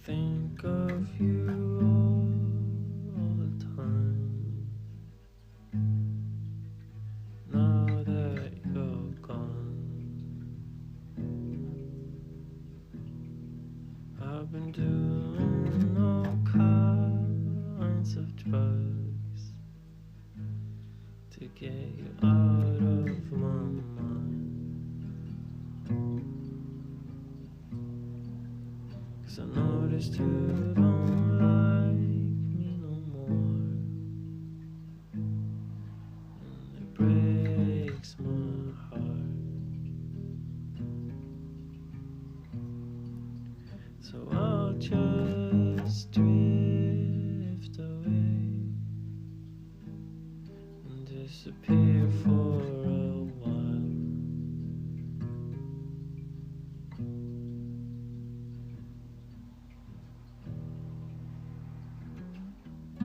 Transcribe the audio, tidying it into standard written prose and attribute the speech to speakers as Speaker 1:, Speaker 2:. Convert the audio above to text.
Speaker 1: think of you all the time. Now that you're gone, I've been doing all kinds of drugs to get you out of my mind. 'Cause I noticed you don't like me no more, and it breaks my heart. So I'll just drift away and disappear